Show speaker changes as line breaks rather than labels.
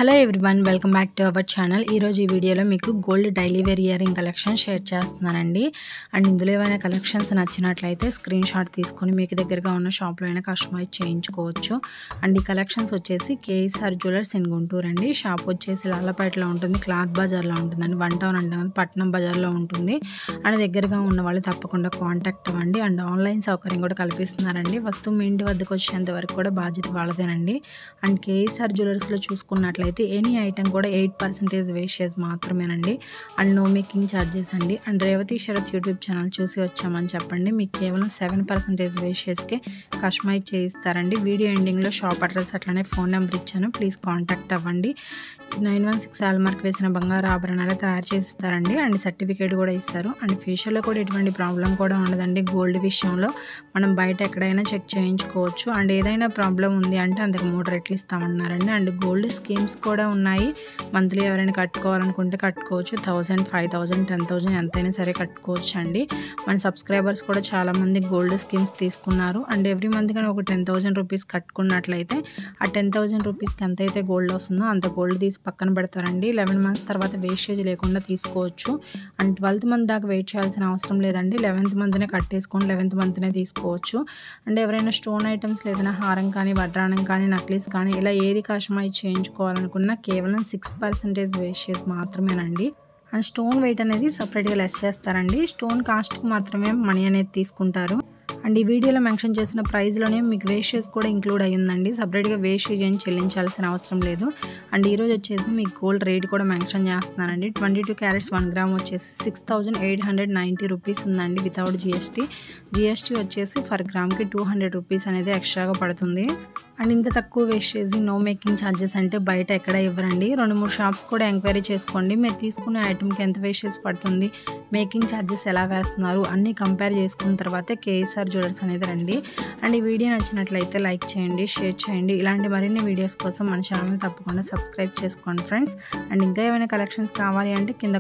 Hello everyone, welcome back to our channel. ఈరోజు ఈ వీడియోలో మీకు gold daily wear earring collection share చేస్తున్నానండి. అండ్ ఇందులో ఏమైనా కలెక్షన్స్ నచ్చినట్లయితే స్క్రీన్ షాట్ తీసుకొని మీకు దగ్గరగా ఉన్న షాప్లో అయినా కస్టమైజ్ చేయించుకోవచ్చు. అండ్ ఈ కలెక్షన్స్ వచ్చేసి కేఎస్ఆర్ జ్యువెలర్స్ ఇన్ గుంటూరు అండి. షాప్ వచ్చేసి లాలపేటలో ఉంటుంది, క్లాత్ బజార్లో ఉంటుందండి. వన్ టౌన్ అంటే పట్నం బజార్లో ఉంటుంది. అండ్ దగ్గరగా ఉన్న వాళ్ళు తప్పకుండా కాంటాక్ట్ అవ్వండి. అండ్ ఆన్లైన్ సౌకర్యం కూడా కల్పిస్తున్నారండి. వస్తువు మీ ఇంటి వద్దకు వచ్చేంత వరకు కూడా బాధ్యత వాళ్ళదేనండి. అండ్ కేఎస్ఆర్ జ్యువెలర్స్లో చూసుకున్నట్లయితే ఎనీ ఐటమ్ కూడా 8% వేస్టేజ్ మాత్రమేనండి. అండ్ నో మేకింగ్ ఛార్జెస్ అండి. And Revathi Sarath YouTube channel చూసి వచ్చామని చెప్పండి, మీకు కేవలం 7% వేస్టేజ్కే కస్టమైజ్ చేయిస్తారండి. వీడియో ఎండింగ్లో షాప్ అడ్రస్ అట్లనే ఫోన్ నెంబర్ ఇచ్చాను, ప్లీజ్ కాంటాక్ట్ అవ్వండి. 916 హాల్ మార్క్ వేసిన బంగారు ఆభరణాలు తయారు చేసిస్తారండి. అండ్ సర్టిఫికేట్ కూడా ఇస్తారు. అండ్ ఫ్యూచర్లో కూడా ఎటువంటి ప్రాబ్లం కూడా ఉండదండి. గోల్డ్ విషయంలో మనం బయట ఎక్కడైనా చెక్ చేయించుకోవచ్చు. అండ్ ఏదైనా ప్రాబ్లం ఉంది అంటే అందుకు 3 రెట్లు ఇస్తామన్నారండి. అండ్ గోల్డ్ స్కీమ్స్ కూడా ఉన్నాయి. మంత్లీ ఎవరైనా కట్టుకోవాలనుకుంటే కట్టుకోవచ్చు. 1000, 5000, 10,000 ఎంతైనా సరే కట్టుకోవచ్చు అండి. మన సబ్స్క్రైబర్స్ కూడా చాలామంది గోల్డ్ స్కీమ్స్ తీసుకున్నారు. అండ్ ఎవ్రీ మంత్ కానీ ఒక 10,000 రూపీస్ కట్టుకున్నట్లయితే ఆ 10,000 రూపీస్కి ఎంతైతే గోల్డ్ వస్తుందో అంత గోల్డ్ తీసి పక్కన పెడతారండి. 11 మంత్స్ తర్వాత వేస్టేజ్ లేకుండా తీసుకోవచ్చు. అండ్ 12th మంత్ దాకా వెయిట్ చేయాల్సిన అవసరం లేదండి. 11th మంత్నే కట్టేసుకొని 11th మంత్నే తీసుకోవచ్చు. అండ్ ఎవరైనా స్టోన్ ఐటమ్స్ ఏదైనా హారం కానీ, వడ్రాణం కానీ, నక్లీస్ కానీ ఇలా ఏది కస్టమైజ్ చేయించుకోవాలనుకున్నా కేవలం 6% వేస్టేజ్ మాత్రమేనండి. అండ్ స్టోన్ వెయిట్ అనేది సపరేట్గా లెస్ చేస్తారండి. స్టోన్ కాస్ట్కి మాత్రమే మనీ అనేది తీసుకుంటారు. అండ్ ఈ వీడియోలో మెన్షన్ చేసిన ప్రైస్లోనే మీకు వేస్టేజ్ కూడా ఇంక్లూడ్ అయ్యిందండి. సపరేట్గా వేస్టేజ్ ఏం చెల్లించాల్సిన అవసరం లేదు. అండ్ ఈరోజు వచ్చేసి మీకు గోల్డ్ రేట్ కూడా మెన్షన్ చేస్తున్నానండి. 22 క్యారెట్స్ 1 గ్రామ్ వచ్చేసి 6,890 రూపీస్ ఉందండి వితౌట్ జిఎస్టీ. జిఎస్టీ వచ్చేసి ఫర్ గ్రామ్కి 200 రూపీస్ అనేది ఎక్స్ట్రాగా పడుతుంది. అండ్ ఇంత తక్కువ వేస్టేజ్, నో మేకింగ్ ఛార్జెస్ అంటే బయట ఎక్కడ ఇవ్వరండి. 2-3 షాప్స్ కూడా ఎంక్వైరీ చేసుకోండి. మీరు తీసుకునే ఐటమ్కి ఎంత వేస్టేజ్ పడుతుంది, మేకింగ్ ఛార్జెస్ ఎలా వేస్తున్నారు అన్నీ కంపేర్ చేసుకున్న తర్వాతే కేఎస్ఆర్ జ్యువెలర్స్ అనేది రండి. అండ్ ఈ వీడియో నచ్చినట్లయితే లైక్ చేయండి, షేర్ చేయండి. ఇలాంటి మరిన్ని వీడియోస్ కోసం మన ఛానల్ తప్పకుండా సబ్స్క్రైబ్ చేసుకోండి ఫ్రెండ్స్. అండ్ ఇంకా ఏమైనా కలెక్షన్స్ కావాలి అంటే కింద